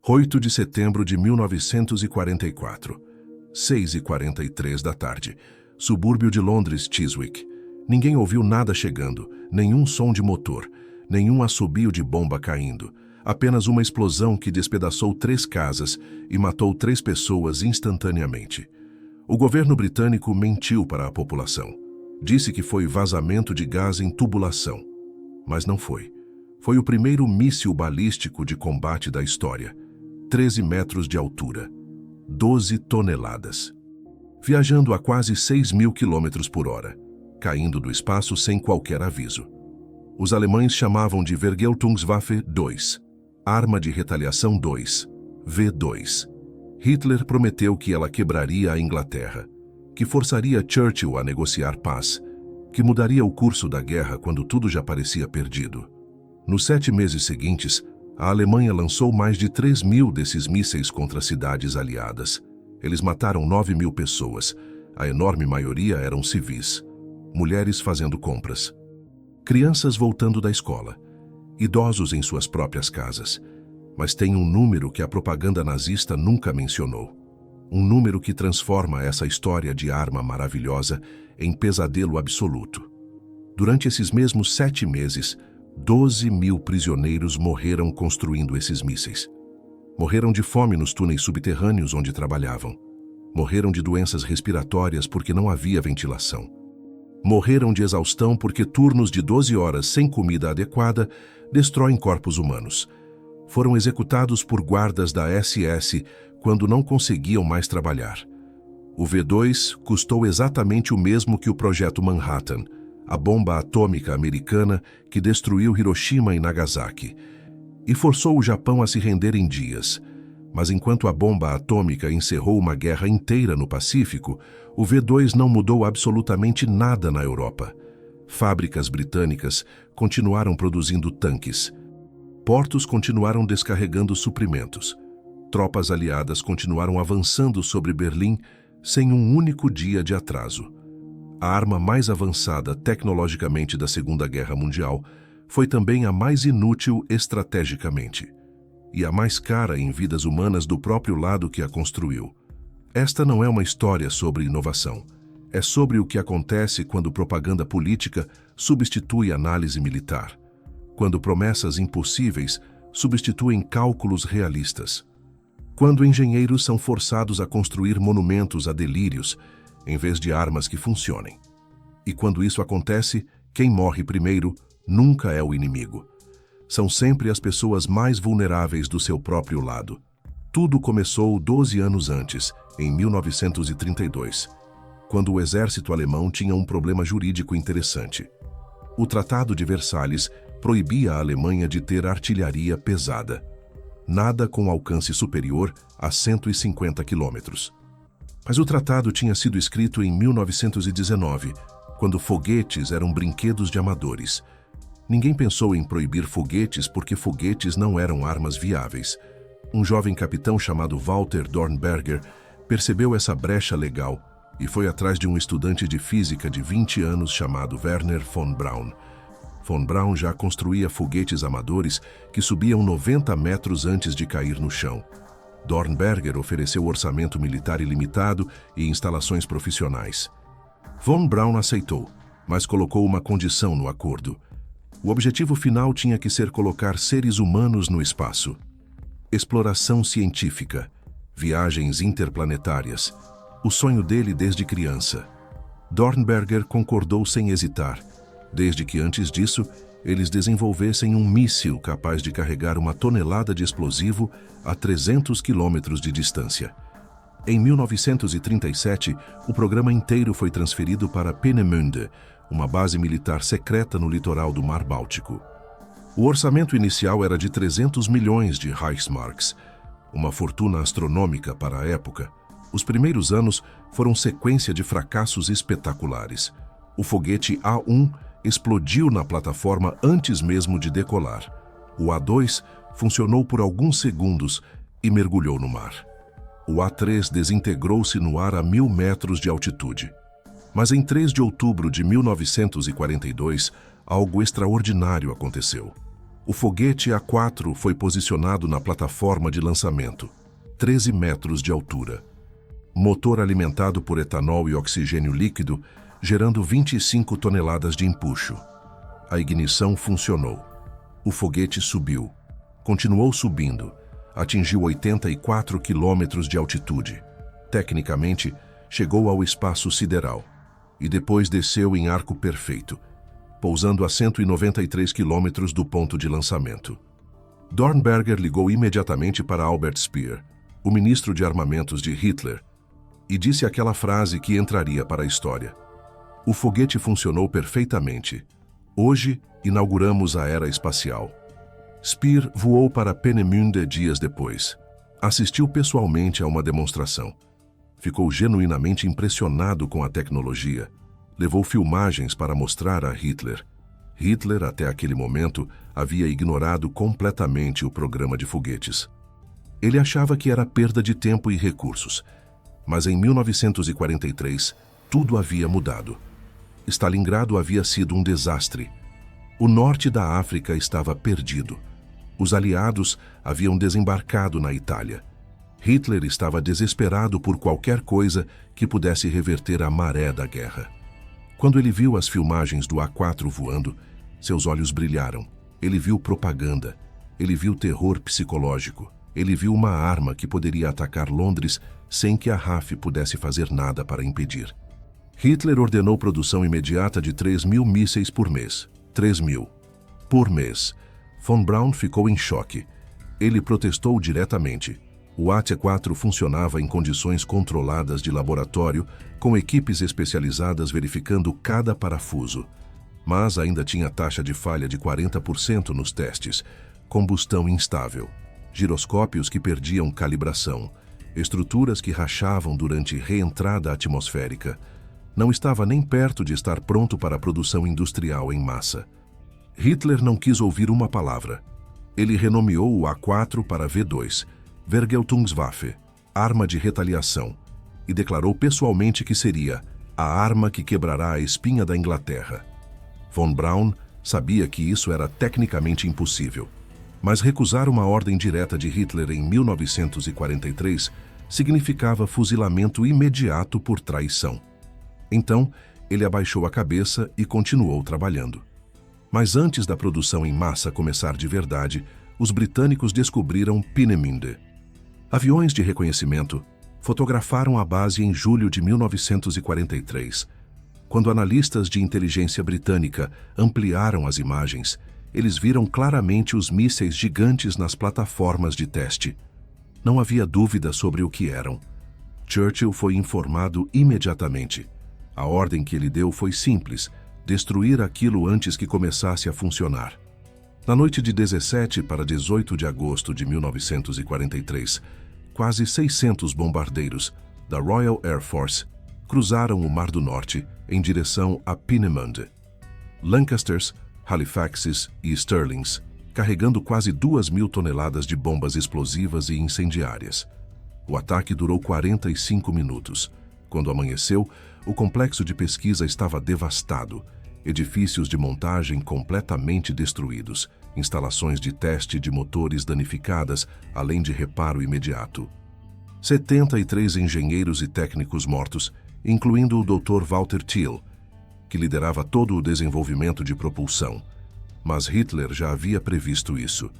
8 de setembro de 1944, 6h43 da tarde, subúrbio de Londres, Chiswick. Ninguém ouviu nada chegando, nenhum som de motor, nenhum assobio de bomba caindo. Apenas uma explosão que despedaçou 3 casas e matou 3 pessoas instantaneamente. O governo britânico mentiu para a população. Disse que foi vazamento de gás em tubulação. Mas não foi. Foi o primeiro míssil balístico de combate da história. 13 metros de altura. 12 toneladas. Viajando a quase 6.000 km por hora. Caindo do espaço sem qualquer aviso. Os alemães chamavam de Vergeltungswaffe 2. Arma de retaliação 2. V2. Hitler prometeu que ela quebraria a Inglaterra, que forçaria Churchill a negociar paz, que mudaria o curso da guerra quando tudo já parecia perdido. Nos 7 meses seguintes, a Alemanha lançou mais de 3.000 desses mísseis contra cidades aliadas. Eles mataram 9.000 pessoas. A enorme maioria eram civis. Mulheres fazendo compras. Crianças voltando da escola. Idosos em suas próprias casas. Mas tem um número que a propaganda nazista nunca mencionou. Um número que transforma essa história de arma maravilhosa em pesadelo absoluto. Durante esses mesmos 7 meses, 12.000 prisioneiros morreram construindo esses mísseis. Morreram de fome nos túneis subterrâneos onde trabalhavam. Morreram de doenças respiratórias porque não havia ventilação. Morreram de exaustão porque turnos de 12 horas sem comida adequada destroem corpos humanos. Foram executados por guardas da SS quando não conseguiam mais trabalhar. O V2 custou exatamente o mesmo que o Projeto Manhattan, a bomba atômica americana que destruiu Hiroshima e Nagasaki, e forçou o Japão a se render em dias. Mas enquanto a bomba atômica encerrou uma guerra inteira no Pacífico, o V2 não mudou absolutamente nada na Europa. Fábricas britânicas continuaram produzindo tanques. Portos continuaram descarregando suprimentos. Tropas aliadas continuaram avançando sobre Berlim sem um único dia de atraso. A arma mais avançada tecnologicamente da Segunda Guerra Mundial foi também a mais inútil estrategicamente e a mais cara em vidas humanas do próprio lado que a construiu. Esta não é uma história sobre inovação. É sobre o que acontece quando propaganda política substitui análise militar. Quando promessas impossíveis substituem cálculos realistas. Quando engenheiros são forçados a construir monumentos a delírios, em vez de armas que funcionem. E quando isso acontece, quem morre primeiro nunca é o inimigo. São sempre as pessoas mais vulneráveis do seu próprio lado. Tudo começou 12 anos antes, em 1932, quando o exército alemão tinha um problema jurídico interessante. O Tratado de Versalhes proibia a Alemanha de ter artilharia pesada. Nada com alcance superior a 150 quilômetros. Mas o tratado tinha sido escrito em 1919, quando foguetes eram brinquedos de amadores. Ninguém pensou em proibir foguetes porque foguetes não eram armas viáveis. Um jovem capitão chamado Walter Dornberger percebeu essa brecha legal e foi atrás de um estudante de física de 20 anos chamado Werner von Braun. Von Braun já construía foguetes amadores que subiam 90 metros antes de cair no chão. Dornberger ofereceu orçamento militar ilimitado e instalações profissionais. Von Braun aceitou, mas colocou uma condição no acordo. O objetivo final tinha que ser colocar seres humanos no espaço. Exploração científica, viagens interplanetárias, o sonho dele desde criança. Dornberger concordou sem hesitar, desde que antes disso, eles desenvolvessem um míssil capaz de carregar uma tonelada de explosivo a 300 quilômetros de distância. Em 1937, o programa inteiro foi transferido para Peenemünde, uma base militar secreta no litoral do Mar Báltico. O orçamento inicial era de 300 milhões de Reichsmarks, uma fortuna astronômica para a época. Os primeiros anos foram sequência de fracassos espetaculares. O foguete A-1 explodiu na plataforma antes mesmo de decolar. O A-2 funcionou por alguns segundos e mergulhou no mar. O A-3 desintegrou-se no ar a 1.000 metros de altitude. Mas em 3 de outubro de 1942, algo extraordinário aconteceu. O foguete A4 foi posicionado na plataforma de lançamento, 13 metros de altura. Motor alimentado por etanol e oxigênio líquido, gerando 25 toneladas de empuxo. A ignição funcionou. O foguete subiu. Continuou subindo. Atingiu 84 quilômetros de altitude. Tecnicamente, chegou ao espaço sideral. E depois desceu em arco perfeito, pousando a 193 quilômetros do ponto de lançamento. Dornberger ligou imediatamente para Albert Speer, o ministro de armamentos de Hitler, e disse aquela frase que entraria para a história. O foguete funcionou perfeitamente. Hoje, inauguramos a era espacial. Speer voou para Peenemünde dias depois. Assistiu pessoalmente a uma demonstração. Ficou genuinamente impressionado com a tecnologia. Levou filmagens para mostrar a Hitler. Hitler, até aquele momento, havia ignorado completamente o programa de foguetes. Ele achava que era perda de tempo e recursos. Mas em 1943, tudo havia mudado. Stalingrado havia sido um desastre. O norte da África estava perdido. Os aliados haviam desembarcado na Itália. Hitler estava desesperado por qualquer coisa que pudesse reverter a maré da guerra. Quando ele viu as filmagens do A4 voando, seus olhos brilharam. Ele viu propaganda. Ele viu terror psicológico. Ele viu uma arma que poderia atacar Londres sem que a RAF pudesse fazer nada para impedir. Hitler ordenou produção imediata de 3.000 mísseis por mês. 3.000 por mês. Von Braun ficou em choque. Ele protestou diretamente. O AT-4 funcionava em condições controladas de laboratório, com equipes especializadas verificando cada parafuso. Mas ainda tinha taxa de falha de 40% nos testes, combustão instável, giroscópios que perdiam calibração, estruturas que rachavam durante reentrada atmosférica. Não estava nem perto de estar pronto para a produção industrial em massa. Hitler não quis ouvir uma palavra. Ele renomeou o A4 para V2, Vergeltungswaffe, arma de retaliação, e declarou pessoalmente que seria a arma que quebrará a espinha da Inglaterra. Von Braun sabia que isso era tecnicamente impossível, mas recusar uma ordem direta de Hitler em 1943 significava fuzilamento imediato por traição. Então, ele abaixou a cabeça e continuou trabalhando. Mas antes da produção em massa começar de verdade, os britânicos descobriram Peenemünde. Aviões de reconhecimento fotografaram a base em julho de 1943. Quando analistas de inteligência britânica ampliaram as imagens, eles viram claramente os mísseis gigantes nas plataformas de teste. Não havia dúvida sobre o que eram. Churchill foi informado imediatamente. A ordem que ele deu foi simples: destruir aquilo antes que começasse a funcionar. Na noite de 17 para 18 de agosto de 1943, quase 600 bombardeiros da Royal Air Force cruzaram o Mar do Norte em direção a Peenemünde. Lancasters, Halifaxes e Stirlings, carregando quase 2.000 toneladas de bombas explosivas e incendiárias. O ataque durou 45 minutos. Quando amanheceu, o complexo de pesquisa estava devastado. Edifícios de montagem completamente destruídos, instalações de teste de motores danificadas, além de reparo imediato. 73 engenheiros e técnicos mortos, incluindo o Dr. Walter Thiel, que liderava todo o desenvolvimento de propulsão. Mas Hitler já havia previsto isso.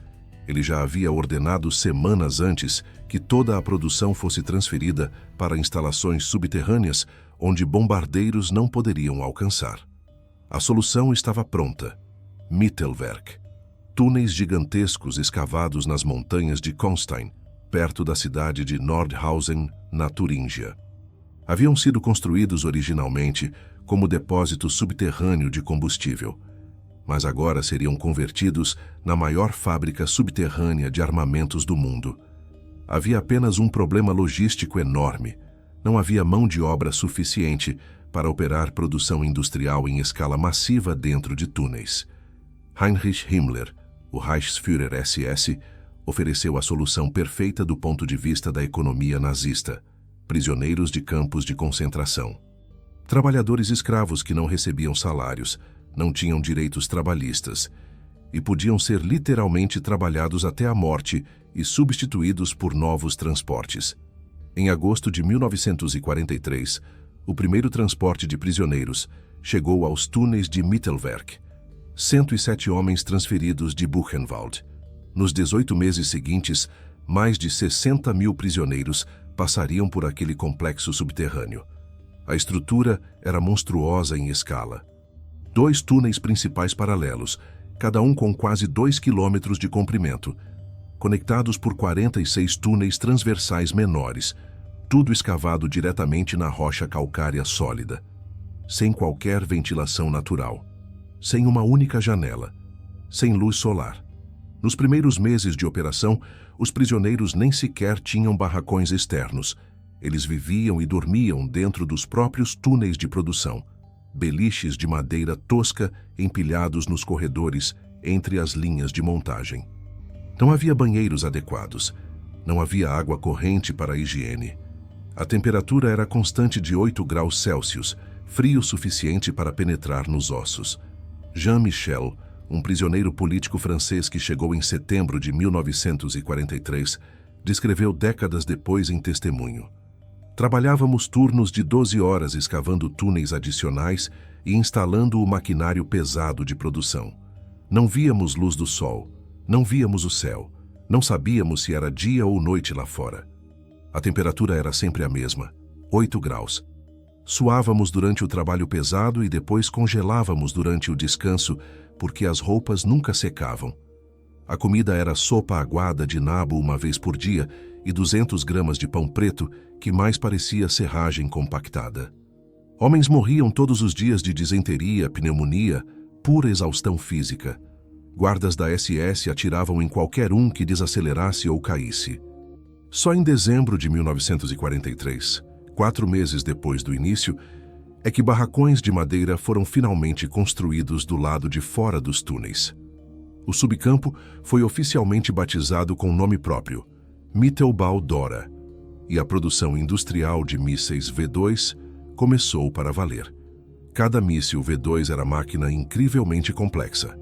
Ele já havia ordenado semanas antes que toda a produção fosse transferida para instalações subterrâneas onde bombardeiros não poderiam alcançar. A solução estava pronta. Mittelwerk. Túneis gigantescos escavados nas montanhas de Konstein, perto da cidade de Nordhausen, na Turíngia. Haviam sido construídos originalmente como depósito subterrâneo de combustível, mas agora seriam convertidos na maior fábrica subterrânea de armamentos do mundo. Havia apenas um problema logístico enorme. Não havia mão de obra suficiente para operar produção industrial em escala massiva dentro de túneis. Heinrich Himmler, o Reichsführer SS, ofereceu a solução perfeita do ponto de vista da economia nazista: prisioneiros de campos de concentração. Trabalhadores escravos que não recebiam salários, não tinham direitos trabalhistas. e podiam ser literalmente trabalhados até a morte e substituídos por novos transportes. Em agosto de 1943, o primeiro transporte de prisioneiros chegou aos túneis de Mittelwerk. 107 homens transferidos de Buchenwald. Nos 18 meses seguintes, mais de 60 mil prisioneiros passariam por aquele complexo subterrâneo. A estrutura era monstruosa em escala. 2 túneis principais paralelos, cada um com quase 2 quilômetros de comprimento, conectados por 46 túneis transversais menores, tudo escavado diretamente na rocha calcária sólida, sem qualquer ventilação natural, sem uma única janela, sem luz solar. Nos primeiros meses de operação, os prisioneiros nem sequer tinham barracões externos. Eles viviam e dormiam dentro dos próprios túneis de produção, beliches de madeira tosca empilhados nos corredores entre as linhas de montagem. Não havia banheiros adequados, não havia água corrente para a higiene. A temperatura era constante de 8 graus Celsius, frio suficiente para penetrar nos ossos. Jean Michel, um prisioneiro político francês que chegou em setembro de 1943, descreveu décadas depois em testemunho. Trabalhávamos turnos de 12 horas escavando túneis adicionais e instalando o maquinário pesado de produção. Não víamos luz do sol, não víamos o céu, não sabíamos se era dia ou noite lá fora. A temperatura era sempre a mesma, 8 graus. Suávamos durante o trabalho pesado e depois congelávamos durante o descanso, porque as roupas nunca secavam. A comida era sopa aguada de nabo uma vez por dia e 200 gramas de pão preto, que mais parecia serragem compactada. Homens morriam todos os dias de disenteria, pneumonia, pura exaustão física. Guardas da SS atiravam em qualquer um que desacelerasse ou caísse. Só em dezembro de 1943, 4 meses depois do início, é que barracões de madeira foram finalmente construídos do lado de fora dos túneis. O subcampo foi oficialmente batizado com nome próprio, Mittelbau Dora, e a produção industrial de mísseis V2 começou para valer. Cada míssil V2 era máquina incrivelmente complexa.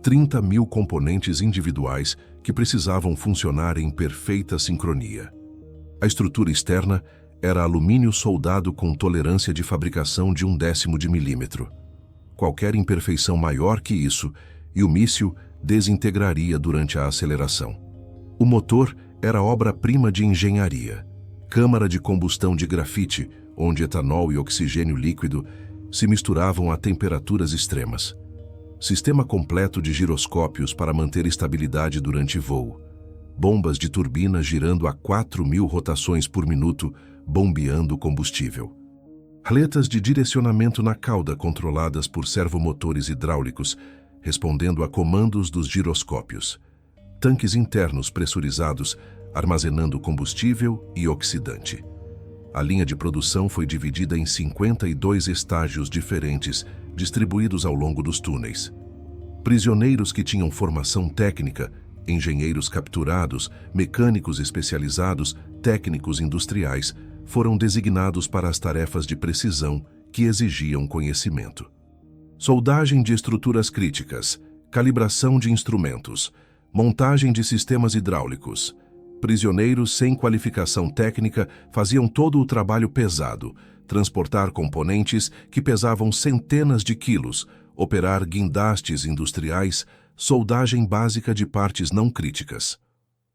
30 mil componentes individuais que precisavam funcionar em perfeita sincronia. A estrutura externa era alumínio soldado com tolerância de fabricação de 1/10 de milímetro. Qualquer imperfeição maior que isso, e o míssil desintegraria durante a aceleração. O motor era obra-prima de engenharia. Câmara de combustão de grafite, onde etanol e oxigênio líquido se misturavam a temperaturas extremas. Sistema completo de giroscópios para manter estabilidade durante voo. Bombas de turbina girando a 4.000 rotações por minuto, bombeando combustível. Aletas de direcionamento na cauda controladas por servomotores hidráulicos, respondendo a comandos dos giroscópios. Tanques internos pressurizados, armazenando combustível e oxidante. A linha de produção foi dividida em 52 estágios diferentes, distribuídos ao longo dos túneis. Prisioneiros que tinham formação técnica, engenheiros capturados, mecânicos especializados, técnicos industriais, foram designados para as tarefas de precisão que exigiam conhecimento. Soldagem de estruturas críticas, calibração de instrumentos, montagem de sistemas hidráulicos. Prisioneiros sem qualificação técnica faziam todo o trabalho pesado, transportar componentes que pesavam centenas de quilos, operar guindastes industriais, soldagem básica de partes não críticas.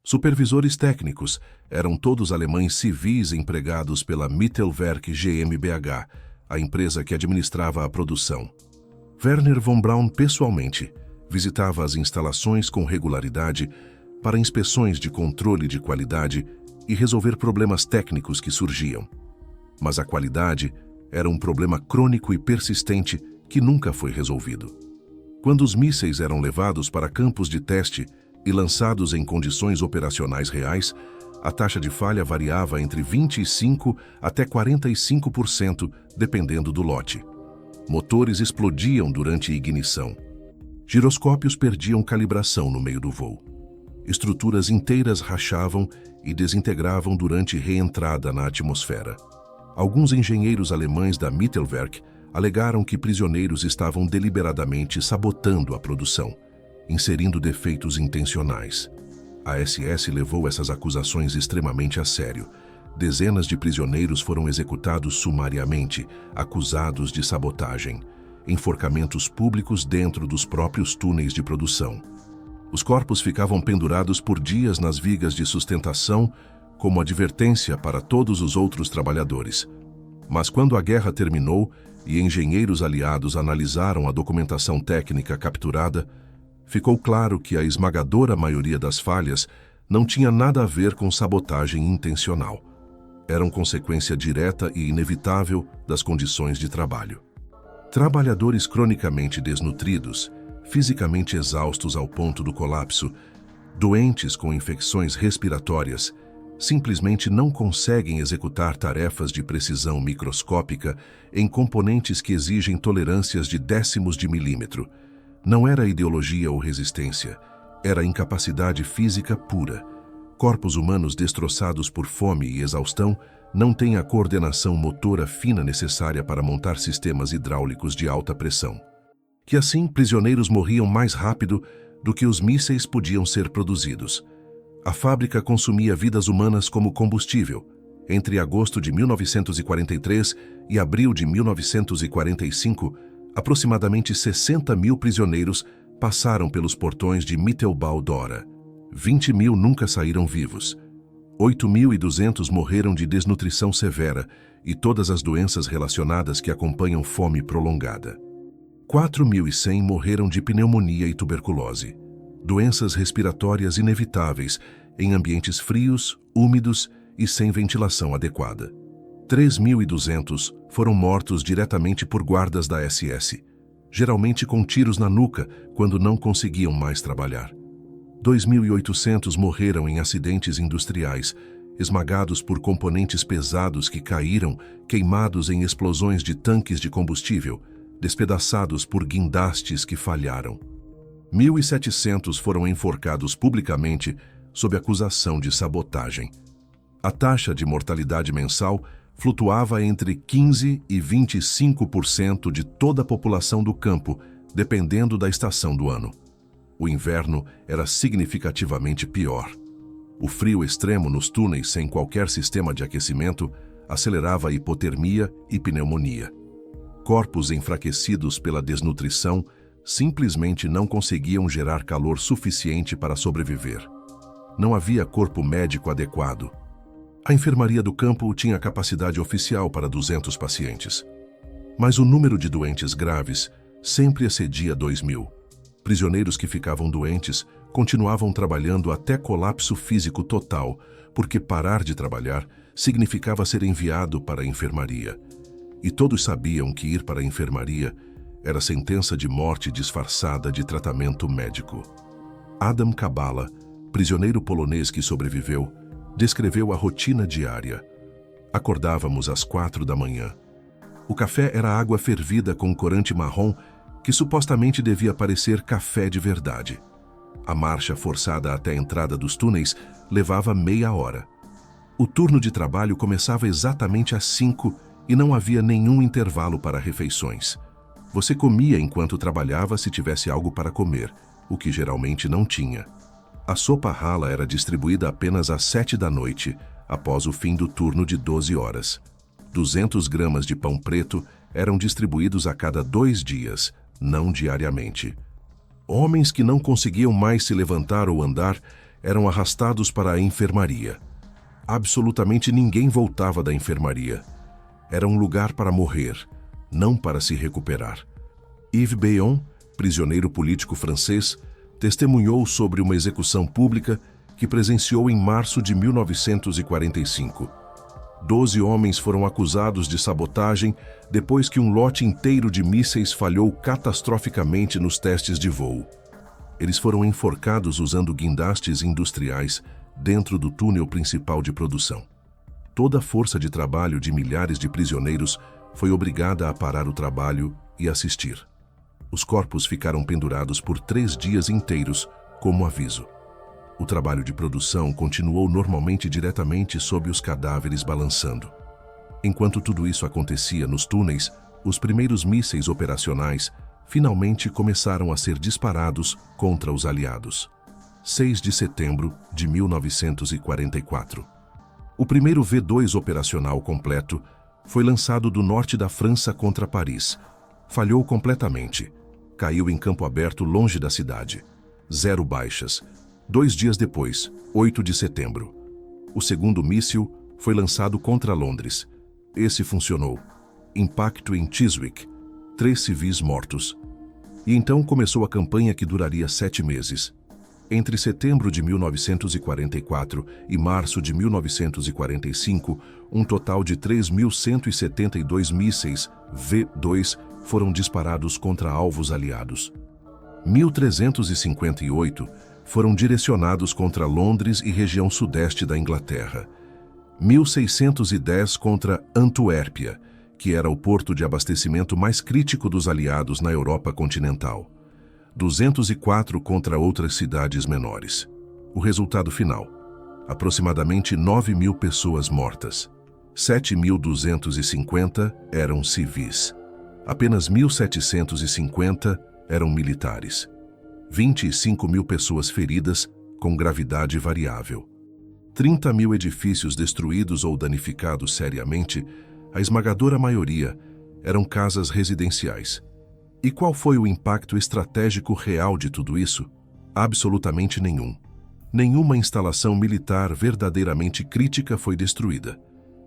Supervisores técnicos eram todos alemães civis empregados pela Mittelwerk GmbH, a empresa que administrava a produção. Werner von Braun pessoalmente visitava as instalações com regularidade para inspeções de controle de qualidade e resolver problemas técnicos que surgiam. Mas a qualidade era um problema crônico e persistente que nunca foi resolvido. Quando os mísseis eram levados para campos de teste e lançados em condições operacionais reais, a taxa de falha variava entre 25% até 45%, dependendo do lote. Motores explodiam durante ignição. Giroscópios perdiam calibração no meio do voo. Estruturas inteiras rachavam e desintegravam durante reentrada na atmosfera. Alguns engenheiros alemães da Mittelwerk alegaram que prisioneiros estavam deliberadamente sabotando a produção. inserindo defeitos intencionais. A SS levou essas acusações extremamente a sério. Dezenas de prisioneiros foram executados sumariamente, acusados de sabotagem. Enforcamentos públicos dentro dos próprios túneis de produção. Os corpos ficavam pendurados por dias nas vigas de sustentação, como advertência para todos os outros trabalhadores. Mas quando a guerra terminou e engenheiros aliados analisaram a documentação técnica capturada, ficou claro que a esmagadora maioria das falhas não tinha nada a ver com sabotagem intencional. Eram consequência direta e inevitável das condições de trabalho. Trabalhadores cronicamente desnutridos, fisicamente exaustos ao ponto do colapso, doentes com infecções respiratórias, simplesmente não conseguem executar tarefas de precisão microscópica em componentes que exigem tolerâncias de décimos de milímetro. Não era ideologia ou resistência, era incapacidade física pura. Corpos humanos destroçados por fome e exaustão não têm a coordenação motora fina necessária para montar sistemas hidráulicos de alta pressão. Que assim, prisioneiros morriam mais rápido do que os mísseis podiam ser produzidos. A fábrica consumia vidas humanas como combustível. Entre agosto de 1943 e abril de 1945, aproximadamente 60 mil prisioneiros passaram pelos portões de Mittelbau-Dora. 20 mil nunca saíram vivos. 8.200 morreram de desnutrição severa e todas as doenças relacionadas que acompanham fome prolongada. 4.100 morreram de pneumonia e tuberculose. Doenças respiratórias inevitáveis em ambientes frios, úmidos e sem ventilação adequada. 3.200 foram mortos diretamente por guardas da SS, geralmente com tiros na nuca quando não conseguiam mais trabalhar. 2.800 morreram em acidentes industriais, esmagados por componentes pesados que caíram, queimados em explosões de tanques de combustível, despedaçados por guindastes que falharam. 1.700 foram enforcados publicamente sob acusação de sabotagem. A taxa de mortalidade mensal flutuava entre 15% e 25% de toda a população do campo, dependendo da estação do ano. O inverno era significativamente pior. O frio extremo nos túneis sem qualquer sistema de aquecimento acelerava a hipotermia e pneumonia. Corpos enfraquecidos pela desnutrição simplesmente não conseguiam gerar calor suficiente para sobreviver. Não havia corpo médico adequado. A enfermaria do campo tinha capacidade oficial para 200 pacientes. Mas o número de doentes graves sempre excedia 2.000. Prisioneiros que ficavam doentes continuavam trabalhando até colapso físico total, porque parar de trabalhar significava ser enviado para a enfermaria. E todos sabiam que ir para a enfermaria era sentença de morte disfarçada de tratamento médico. Adam Kabala, prisioneiro polonês que sobreviveu, descreveu a rotina diária. Acordávamos às 4 da manhã. O café era água fervida com corante marrom que supostamente devia parecer café de verdade. A marcha forçada até a entrada dos túneis levava meia hora. O turno de trabalho começava exatamente às 5 e não havia nenhum intervalo para refeições. Você comia enquanto trabalhava se tivesse algo para comer, o que geralmente não tinha. A sopa rala era distribuída apenas às 7 da noite, após o fim do turno de 12 horas. 200 gramas de pão preto eram distribuídos a cada 2 dias, não diariamente. Homens que não conseguiam mais se levantar ou andar eram arrastados para a enfermaria. Absolutamente ninguém voltava da enfermaria. Era um lugar para morrer, não para se recuperar. Yves Béon, prisioneiro político francês, testemunhou sobre uma execução pública que presenciou em março de 1945. 12 homens foram acusados de sabotagem depois que um lote inteiro de mísseis falhou catastroficamente nos testes de voo. Eles foram enforcados usando guindastes industriais dentro do túnel principal de produção. Toda a força de trabalho de milhares de prisioneiros foi obrigada a parar o trabalho e assistir. Os corpos ficaram pendurados por 3 dias inteiros, como aviso. O trabalho de produção continuou normalmente diretamente sob os cadáveres balançando. Enquanto tudo isso acontecia nos túneis, os primeiros mísseis operacionais finalmente começaram a ser disparados contra os aliados. 6 de setembro de 1944. O primeiro V2 operacional completo foi lançado do norte da França contra Paris. Falhou completamente. Caiu em campo aberto longe da cidade. 0 baixas. 2 dias depois, 8 de setembro. O segundo míssil foi lançado contra Londres. Esse funcionou. Impacto em Chiswick. 3 civis mortos. E então começou a campanha que duraria 7 meses. Entre setembro de 1944 e março de 1945, um total de 3.172 mísseis V2 foram disparados contra alvos aliados. 1.358 foram direcionados contra Londres e região sudeste da Inglaterra. 1.610 contra Antuérpia, que era o porto de abastecimento mais crítico dos aliados na Europa continental. 204 contra outras cidades menores. O resultado final: aproximadamente 9.000 pessoas mortas. 7.250 eram civis. Apenas 1.750 eram militares. 25.000 pessoas feridas, com gravidade variável. 30.000 edifícios destruídos ou danificados seriamente, a esmagadora maioria eram casas residenciais. E qual foi o impacto estratégico real de tudo isso? Absolutamente nenhum. Nenhuma instalação militar verdadeiramente crítica foi destruída.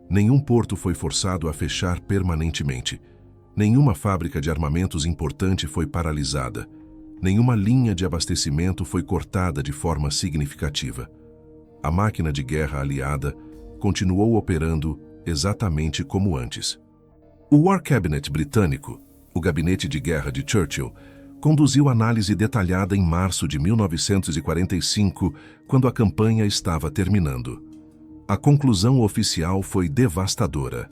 Nenhum porto foi forçado a fechar permanentemente. Nenhuma fábrica de armamentos importante foi paralisada. Nenhuma linha de abastecimento foi cortada de forma significativa. A máquina de guerra aliada continuou operando exatamente como antes. O War Cabinet britânico, o gabinete de guerra de Churchill, conduziu análise detalhada em março de 1945, quando a campanha estava terminando. A conclusão oficial foi devastadora.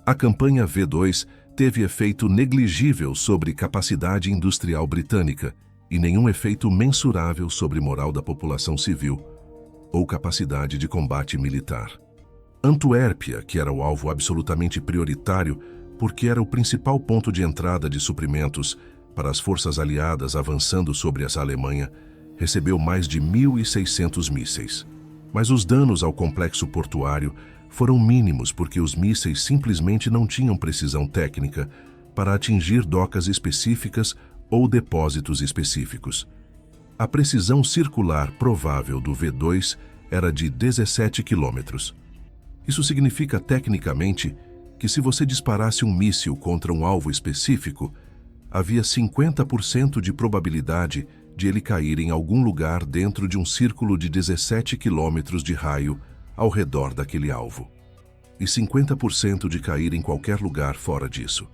A campanha V2 teve efeito negligível sobre capacidade industrial britânica e nenhum efeito mensurável sobre moral da população civil ou capacidade de combate militar. Antuérpia, que era o alvo absolutamente prioritário, porque era o principal ponto de entrada de suprimentos para as forças aliadas avançando sobre essa Alemanha, recebeu mais de 1.600 mísseis. Mas os danos ao complexo portuário foram mínimos porque os mísseis simplesmente não tinham precisão técnica para atingir docas específicas ou depósitos específicos. A precisão circular provável do V2 era de 17 quilômetros. Isso significa, tecnicamente, que se você disparasse um míssil contra um alvo específico, havia 50% de probabilidade de ele cair em algum lugar dentro de um círculo de 17 quilômetros de raio ao redor daquele alvo. E 50% de cair em qualquer lugar fora disso.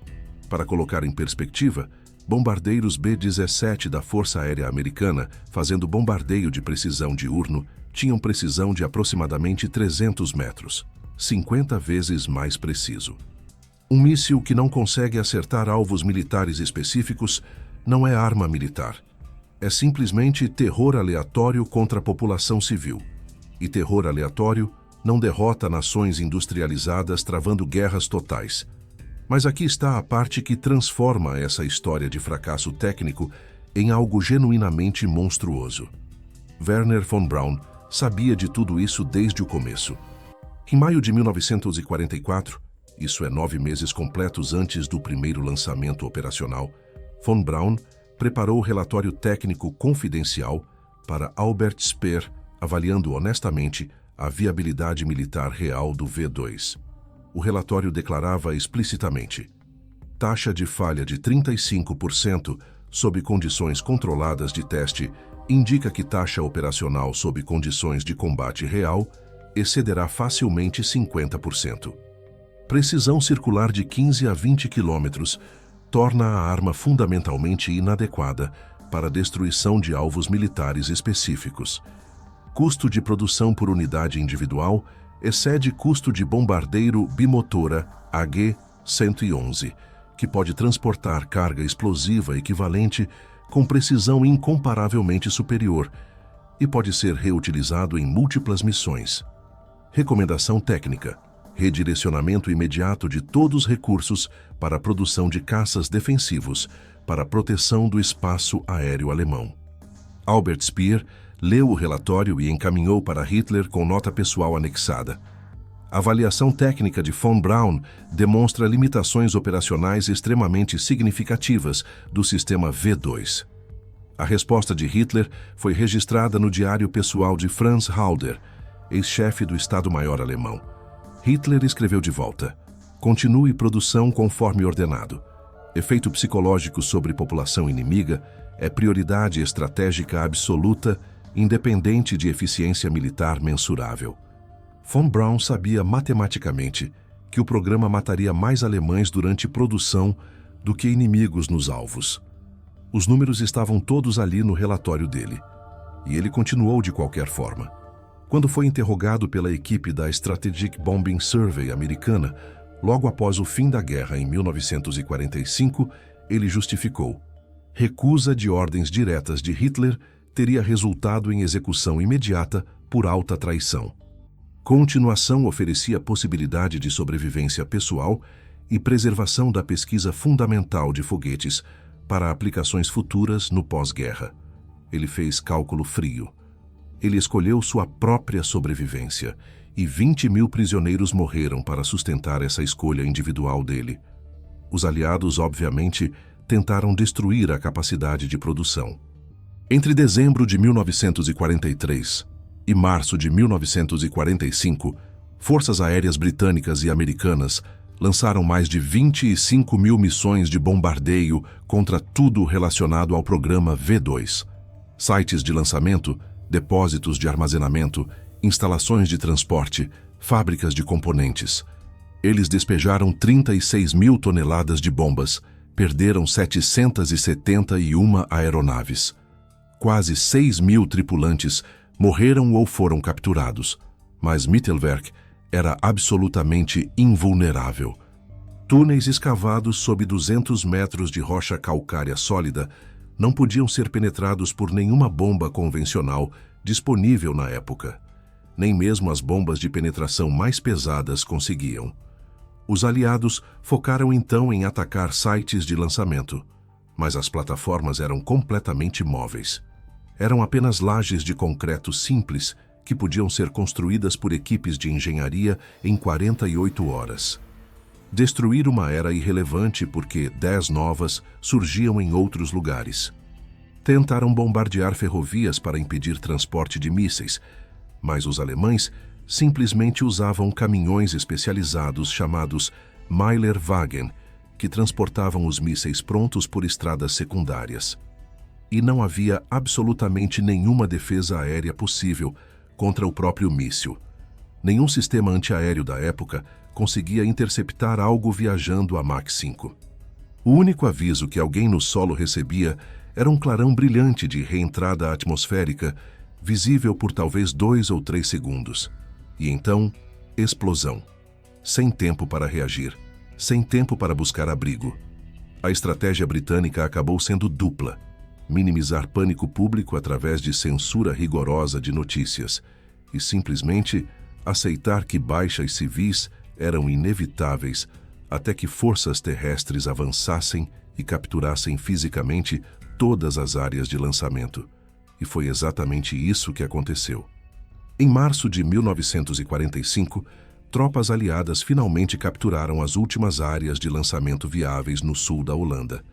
Para colocar em perspectiva, bombardeiros B-17 da Força Aérea Americana, fazendo bombardeio de precisão diurno, tinham precisão de aproximadamente 300 metros. 50 vezes mais preciso. Um míssil que não consegue acertar alvos militares específicos não é arma militar. É simplesmente terror aleatório contra a população civil. E terror aleatório não derrota nações industrializadas travando guerras totais. Mas aqui está a parte que transforma essa história de fracasso técnico em algo genuinamente monstruoso. Wernher von Braun sabia de tudo isso desde o começo. Em maio de 1944, isso é 9 meses completos antes do primeiro lançamento operacional, von Braun preparou o relatório técnico confidencial para Albert Speer, avaliando honestamente a viabilidade militar real do V2. O relatório declarava explicitamente: taxa de falha de 35% sob condições controladas de teste indica que taxa operacional sob condições de combate real excederá facilmente 50%. Precisão circular de 15 a 20 quilômetros torna a arma fundamentalmente inadequada para a destruição de alvos militares específicos. Custo de produção por unidade individual excede custo de bombardeiro bimotora AG-111, que pode transportar carga explosiva equivalente com precisão incomparavelmente superior e pode ser reutilizado em múltiplas missões. Recomendação técnica: redirecionamento imediato de todos os recursos para a produção de caças defensivos para a proteção do espaço aéreo alemão. Albert Speer leu o relatório e encaminhou para Hitler com nota pessoal anexada. A avaliação técnica de von Braun demonstra limitações operacionais extremamente significativas do sistema V2. A resposta de Hitler foi registrada no diário pessoal de Franz Halder, ex-chefe do Estado-Maior alemão. Hitler escreveu de volta: continue produção conforme ordenado. Efeito psicológico sobre população inimiga é prioridade estratégica absoluta, independente de eficiência militar mensurável. Von Braun sabia matematicamente que o programa mataria mais alemães durante produção do que inimigos nos alvos. Os números estavam todos ali no relatório dele, e ele continuou de qualquer forma. Quando foi interrogado pela equipe da Strategic Bombing Survey americana, logo após o fim da guerra em 1945, ele justificou: recusa de ordens diretas de Hitler teria resultado em execução imediata por alta traição. Continuação oferecia possibilidade de sobrevivência pessoal e preservação da pesquisa fundamental de foguetes para aplicações futuras no pós-guerra. Ele fez cálculo frio. Ele escolheu sua própria sobrevivência, e 20.000 prisioneiros morreram para sustentar essa escolha individual dele. Os aliados, obviamente, tentaram destruir a capacidade de produção. Entre dezembro de 1943 e março de 1945, forças aéreas britânicas e americanas lançaram mais de 25.000 missões de bombardeio contra tudo relacionado ao programa V2. Sites de lançamento, depósitos de armazenamento, instalações de transporte, fábricas de componentes. Eles despejaram 36.000 toneladas de bombas, perderam 771 aeronaves. Quase 6.000 tripulantes morreram ou foram capturados, mas Mittelwerk era absolutamente invulnerável. Túneis escavados sob 200 metros de rocha calcária sólida não podiam ser penetrados por nenhuma bomba convencional disponível na época. Nem mesmo as bombas de penetração mais pesadas conseguiam. Os aliados focaram então em atacar sites de lançamento, mas as plataformas eram completamente móveis. Eram apenas lajes de concreto simples que podiam ser construídas por equipes de engenharia em 48 horas. Destruir uma era irrelevante porque 10 novas surgiam em outros lugares. Tentaram bombardear ferrovias para impedir transporte de mísseis, mas os alemães simplesmente usavam caminhões especializados chamados Meilerwagen, que transportavam os mísseis prontos por estradas secundárias. E não havia absolutamente nenhuma defesa aérea possível contra o próprio míssil. Nenhum sistema antiaéreo da época conseguia interceptar algo viajando a Mach 5. O único aviso que alguém no solo recebia era um clarão brilhante de reentrada atmosférica, visível por talvez 2 ou 3 segundos. E então, explosão. Sem tempo para reagir, sem tempo para buscar abrigo. A estratégia britânica acabou sendo dupla: minimizar pânico público através de censura rigorosa de notícias e simplesmente aceitar que baixas civis eram inevitáveis até que forças terrestres avançassem e capturassem fisicamente todas as áreas de lançamento. E foi exatamente isso que aconteceu. Em março de 1945, tropas aliadas finalmente capturaram as últimas áreas de lançamento viáveis no sul da Holanda.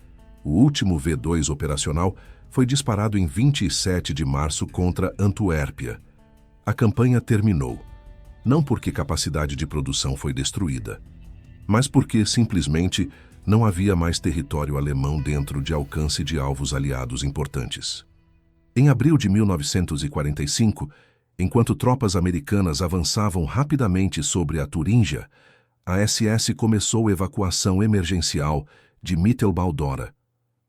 O último V2 operacional foi disparado em 27 de março contra Antuérpia. A campanha terminou, não porque capacidade de produção foi destruída, mas porque simplesmente não havia mais território alemão dentro de alcance de alvos aliados importantes. Em abril de 1945, enquanto tropas americanas avançavam rapidamente sobre a Turíngia, a SS começou evacuação emergencial de Mittelbau-Dora.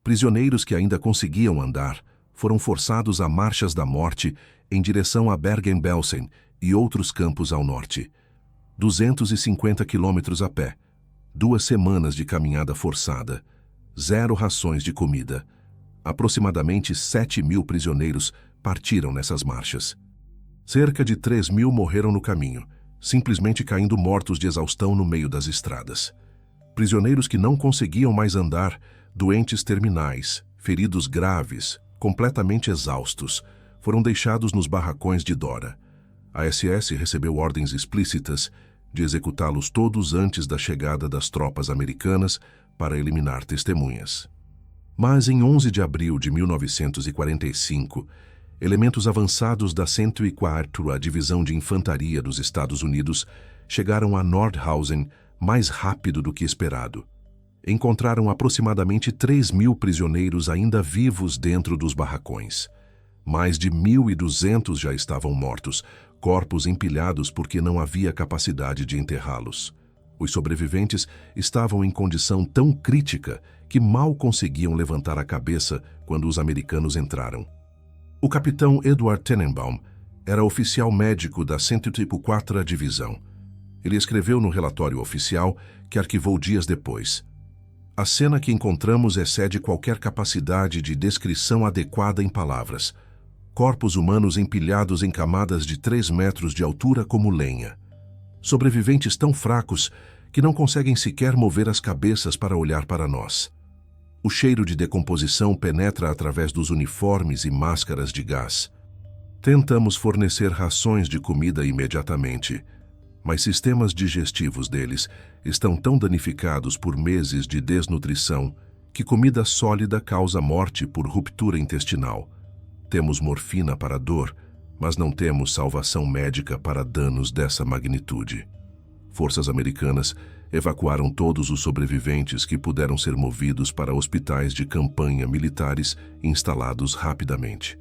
Prisioneiros que ainda conseguiam andar foram forçados a marchas da morte em direção a Bergen-Belsen e outros campos ao norte. 250 quilômetros a pé, 2 semanas de caminhada forçada, 0 rações de comida. Aproximadamente 7.000 prisioneiros partiram nessas marchas. Cerca de 3.000 morreram no caminho, simplesmente caindo mortos de exaustão no meio das estradas. Prisioneiros que não conseguiam mais andar, doentes terminais, feridos graves, completamente exaustos, foram deixados nos barracões de Dora. A SS recebeu ordens explícitas de executá-los todos antes da chegada das tropas americanas para eliminar testemunhas. Mas em 11 de abril de 1945, elementos avançados da 104ª Divisão de Infantaria dos Estados Unidos chegaram a Nordhausen mais rápido do que esperado. Encontraram aproximadamente 3.000 prisioneiros ainda vivos dentro dos barracões. Mais de 1.200 já estavam mortos, corpos empilhados porque não havia capacidade de enterrá-los. Os sobreviventes estavam em condição tão crítica que mal conseguiam levantar a cabeça quando os americanos entraram. O capitão Edward Tenenbaum era oficial médico da 104ª Divisão. Ele escreveu no relatório oficial, que arquivou dias depois: "A cena que encontramos excede qualquer capacidade de descrição adequada em palavras. Corpos humanos empilhados em camadas de 3 metros de altura como lenha. Sobreviventes tão fracos que não conseguem sequer mover as cabeças para olhar para nós. O cheiro de decomposição penetra através dos uniformes e máscaras de gás. Tentamos fornecer rações de comida imediatamente, mas sistemas digestivos deles estão tão danificados por meses de desnutrição que comida sólida causa morte por ruptura intestinal. Temos morfina para dor, mas não temos salvação médica para danos dessa magnitude." Forças americanas evacuaram todos os sobreviventes que puderam ser movidos para hospitais de campanha militares instalados rapidamente.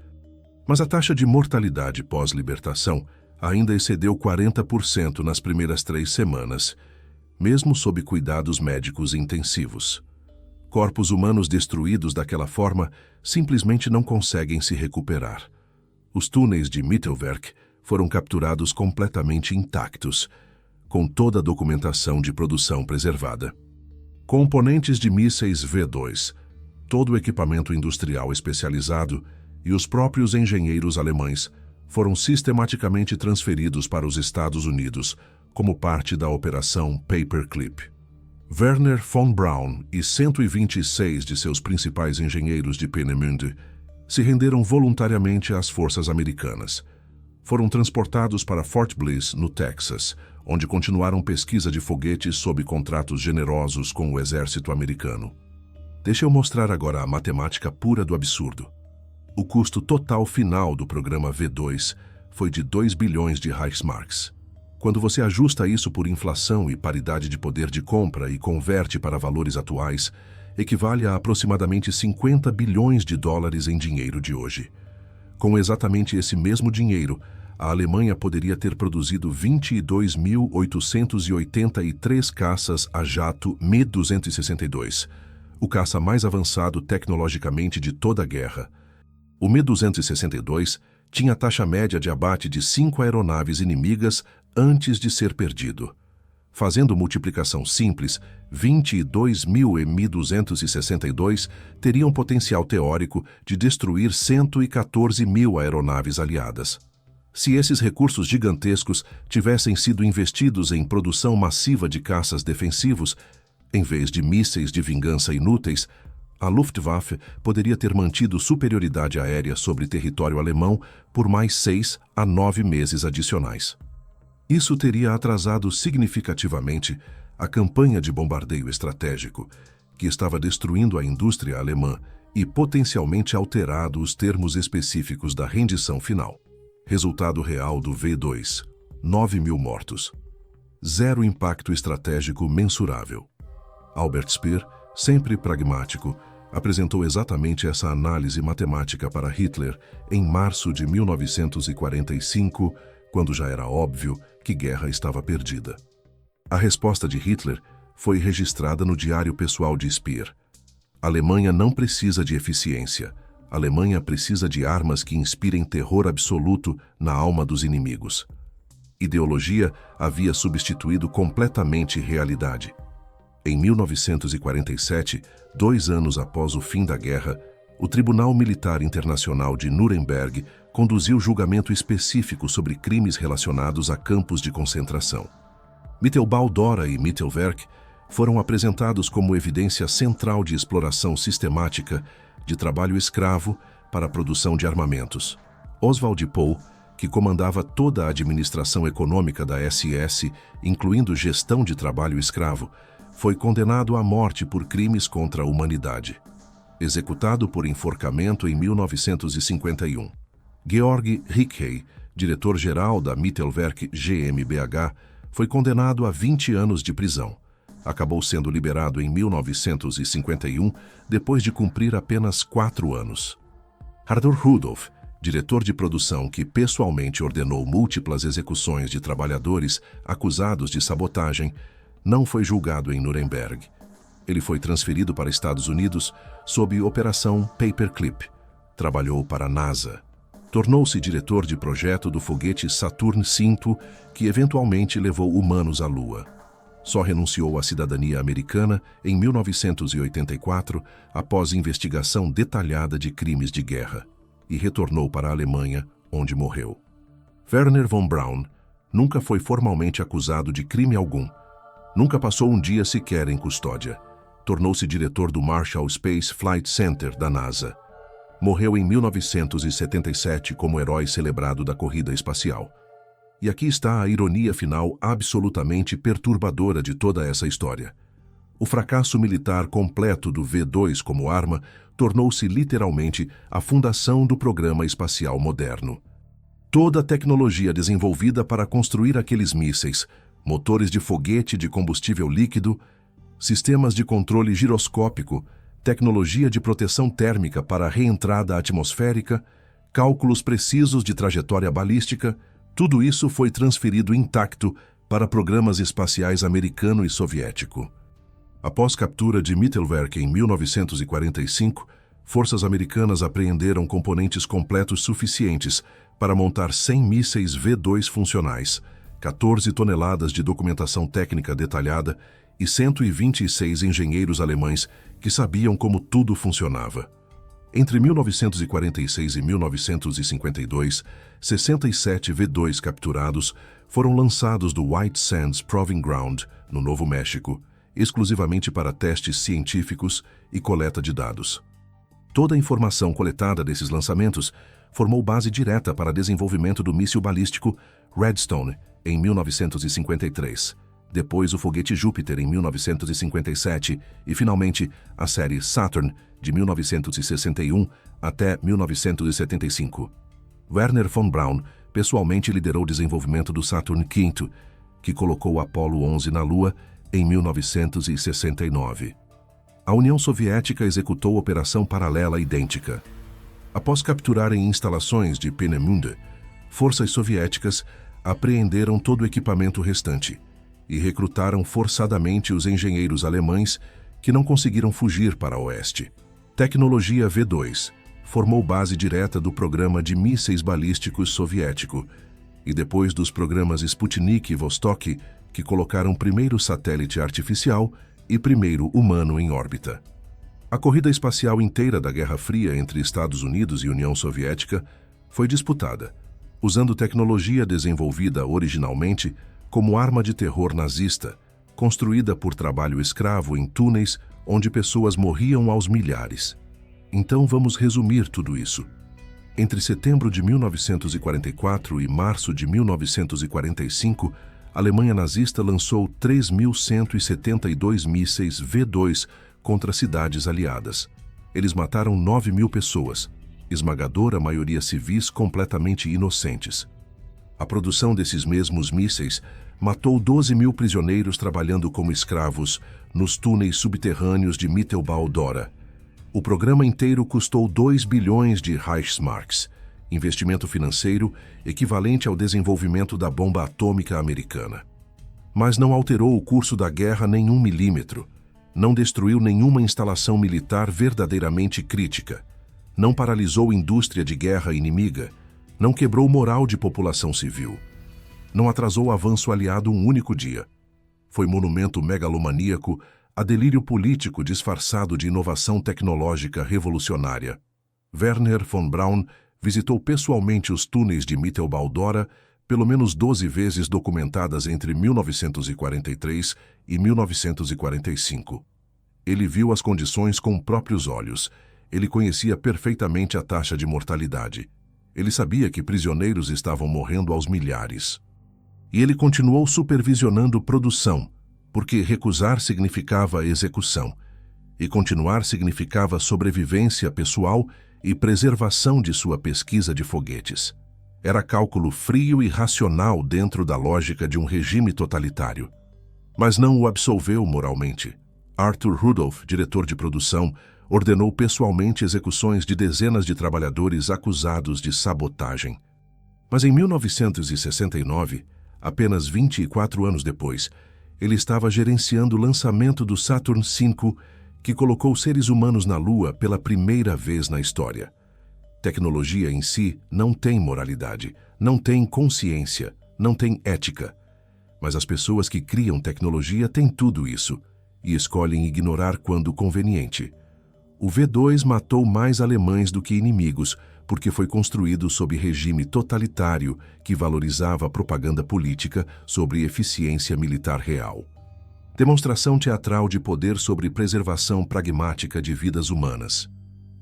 Mas a taxa de mortalidade pós-libertação ainda excedeu 40% nas primeiras 3 semanas, mesmo sob cuidados médicos intensivos. Corpos humanos destruídos daquela forma simplesmente não conseguem se recuperar. Os túneis de Mittelwerk foram capturados completamente intactos, com toda a documentação de produção preservada. Componentes de mísseis V2, todo o equipamento industrial especializado e os próprios engenheiros alemães foram sistematicamente transferidos para os Estados Unidos como parte da Operação Paperclip. Werner von Braun e 126 de seus principais engenheiros de Peenemünde se renderam voluntariamente às forças americanas. Foram transportados para Fort Bliss, no Texas, onde continuaram pesquisa de foguetes sob contratos generosos com o exército americano. Deixa eu mostrar agora a matemática pura do absurdo. O custo total final do programa V2 foi de 2 bilhões de Reichsmarks. Quando você ajusta isso por inflação e paridade de poder de compra e converte para valores atuais, equivale a aproximadamente 50 bilhões de dólares em dinheiro de hoje. Com exatamente esse mesmo dinheiro, a Alemanha poderia ter produzido 22.883 caças a jato Me-262, o caça mais avançado tecnologicamente de toda a guerra. O Me-262 tinha taxa média de abate de 5 aeronaves inimigas antes de ser perdido. Fazendo multiplicação simples, 22.000 Me-262 teriam potencial teórico de destruir 114.000 aeronaves aliadas. Se esses recursos gigantescos tivessem sido investidos em produção massiva de caças defensivos, em vez de mísseis de vingança inúteis, a Luftwaffe poderia ter mantido superioridade aérea sobre território alemão por mais 6 a 9 meses adicionais. Isso teria atrasado significativamente a campanha de bombardeio estratégico, que estava destruindo a indústria alemã e potencialmente alterado os termos específicos da rendição final. Resultado real do V2: 9.000 mortos. Zero impacto estratégico mensurável. Albert Speer, sempre pragmático, apresentou exatamente essa análise matemática para Hitler em março de 1945, quando já era óbvio que guerra estava perdida. A resposta de Hitler foi registrada no diário pessoal de Speer. A Alemanha não precisa de eficiência. A Alemanha precisa de armas que inspirem terror absoluto na alma dos inimigos. Ideologia havia substituído completamente realidade. Em 1947, 2 anos após o fim da guerra, o Tribunal Militar Internacional de Nuremberg conduziu julgamento específico sobre crimes relacionados a campos de concentração. Mittelbau-Dora e Mittelwerk foram apresentados como evidência central de exploração sistemática de trabalho escravo para a produção de armamentos. Oswald Pohl, que comandava toda a administração econômica da SS, incluindo gestão de trabalho escravo, foi condenado à morte por crimes contra a humanidade. Executado por enforcamento em 1951. Georg Hickey, diretor-geral da Mittelwerk GmbH, foi condenado a 20 anos de prisão. Acabou sendo liberado em 1951, depois de cumprir apenas 4 anos. Arthur Rudolph, diretor de produção que pessoalmente ordenou múltiplas execuções de trabalhadores acusados de sabotagem, não foi julgado em Nuremberg. Ele foi transferido para Estados Unidos sob Operação Paperclip. Trabalhou para a NASA. Tornou-se diretor de projeto do foguete Saturn V, que eventualmente levou humanos à Lua. Só renunciou à cidadania americana em 1984, após investigação detalhada de crimes de guerra, e retornou para a Alemanha, onde morreu. Wernher von Braun nunca foi formalmente acusado de crime algum. Nunca passou um dia sequer em custódia. Tornou-se diretor do Marshall Space Flight Center da NASA. Morreu em 1977 como herói celebrado da corrida espacial. E aqui está a ironia final absolutamente perturbadora de toda essa história. O fracasso militar completo do V2 como arma tornou-se literalmente a fundação do programa espacial moderno. Toda a tecnologia desenvolvida para construir aqueles mísseis, motores de foguete de combustível líquido, sistemas de controle giroscópico, tecnologia de proteção térmica para a reentrada atmosférica, cálculos precisos de trajetória balística, tudo isso foi transferido intacto para programas espaciais americano e soviético. Após captura de Mittelwerk em 1945, forças americanas apreenderam componentes completos suficientes para montar 100 mísseis V2 funcionais, 14 toneladas de documentação técnica detalhada e 126 engenheiros alemães que sabiam como tudo funcionava. Entre 1946 e 1952, 67 V2 capturados foram lançados do White Sands Proving Ground, no Novo México, exclusivamente para testes científicos e coleta de dados. Toda a informação coletada desses lançamentos formou base direta para desenvolvimento do míssil balístico Redstone em 1953, depois o foguete Júpiter em 1957 e, finalmente, a série Saturn de 1961 até 1975. Wernher von Braun pessoalmente liderou o desenvolvimento do Saturn V, que colocou o Apollo 11 na Lua em 1969. A União Soviética executou operação paralela idêntica. Após capturarem instalações de Peenemünde, forças soviéticas apreenderam todo o equipamento restante e recrutaram forçadamente os engenheiros alemães que não conseguiram fugir para o oeste. Tecnologia V2 formou base direta do programa de mísseis balísticos soviético e depois dos programas Sputnik e Vostok, que colocaram primeiro satélite artificial e primeiro humano em órbita. A corrida espacial inteira da Guerra Fria entre Estados Unidos e União Soviética foi disputada, usando tecnologia desenvolvida originalmente como arma de terror nazista, construída por trabalho escravo em túneis onde pessoas morriam aos milhares. Então vamos resumir tudo isso. Entre setembro de 1944 e março de 1945, a Alemanha nazista lançou 3.172 mísseis V2 contra cidades aliadas. Eles mataram 9.000 pessoas, esmagadora maioria civis completamente inocentes. A produção desses mesmos mísseis matou 12.000 prisioneiros trabalhando como escravos nos túneis subterrâneos de Mittelbau-Dora. O programa inteiro custou 2 bilhões de Reichsmarks, investimento financeiro equivalente ao desenvolvimento da bomba atômica americana. Mas não alterou o curso da guerra nem 1 milímetro, não destruiu nenhuma instalação militar verdadeiramente crítica, não paralisou indústria de guerra inimiga, não quebrou moral de população civil, não atrasou o avanço aliado um único dia. Foi monumento megalomaníaco a delírio político disfarçado de inovação tecnológica revolucionária. Wernher von Braun Visitou pessoalmente os túneis de Mittelbau-Dora, pelo menos 12 vezes documentadas entre 1943 e 1945. Ele viu as condições com próprios olhos. Ele conhecia perfeitamente a taxa de mortalidade. Ele sabia que prisioneiros estavam morrendo aos milhares. E ele continuou supervisionando produção, porque recusar significava execução, e continuar significava sobrevivência pessoal e preservação de sua pesquisa de foguetes. Era cálculo frio e racional dentro da lógica de um regime totalitário. Mas não o absolveu moralmente. Arthur Rudolph, diretor de produção, ordenou pessoalmente execuções de dezenas de trabalhadores acusados de sabotagem. Mas em 1969, apenas 24 anos depois, ele estava gerenciando o lançamento do Saturn V, que colocou seres humanos na Lua pela primeira vez na história. Tecnologia em si não tem moralidade, não tem consciência, não tem ética. Mas as pessoas que criam tecnologia têm tudo isso e escolhem ignorar quando conveniente. O V2 matou mais alemães do que inimigos, porque foi construído sob regime totalitário que valorizava a propaganda política sobre eficiência militar real. Demonstração teatral de poder sobre preservação pragmática de vidas humanas.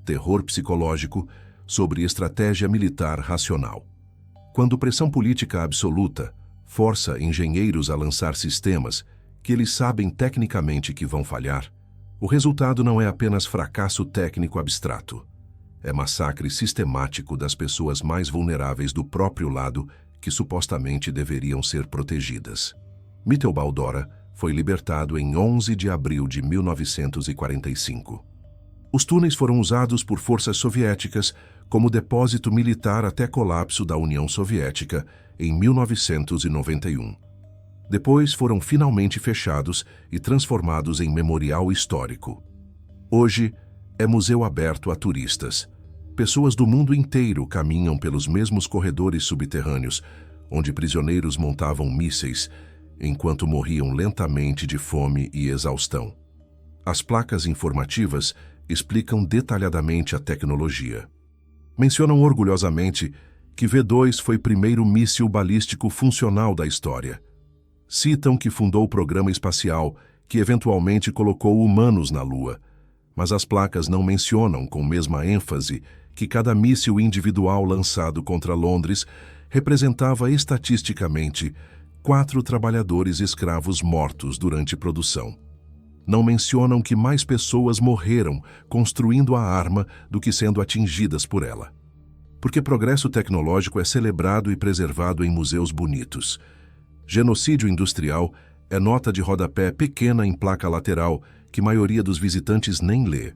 Terror psicológico sobre estratégia militar racional. Quando pressão política absoluta força engenheiros a lançar sistemas que eles sabem tecnicamente que vão falhar, o resultado não é apenas fracasso técnico abstrato. É massacre sistemático das pessoas mais vulneráveis do próprio lado que supostamente deveriam ser protegidas. Mittelbau-Dora foi libertado em 11 de abril de 1945. Os túneis foram usados por forças soviéticas como depósito militar até colapso da União Soviética em 1991. Depois foram finalmente fechados e transformados em memorial histórico. Hoje, é museu aberto a turistas. Pessoas do mundo inteiro caminham pelos mesmos corredores subterrâneos, onde prisioneiros montavam mísseis, enquanto morriam lentamente de fome e exaustão. As placas informativas explicam detalhadamente a tecnologia. Mencionam orgulhosamente que V2 foi o primeiro míssil balístico funcional da história. Citam que fundou o programa espacial, que eventualmente colocou humanos na Lua, mas as placas não mencionam com mesma ênfase que cada míssil individual lançado contra Londres representava estatisticamente 4 trabalhadores escravos mortos durante produção. Não mencionam que mais pessoas morreram construindo a arma do que sendo atingidas por ela. Porque progresso tecnológico é celebrado e preservado em museus bonitos. Genocídio industrial é nota de rodapé pequena em placa lateral que a maioria dos visitantes nem lê.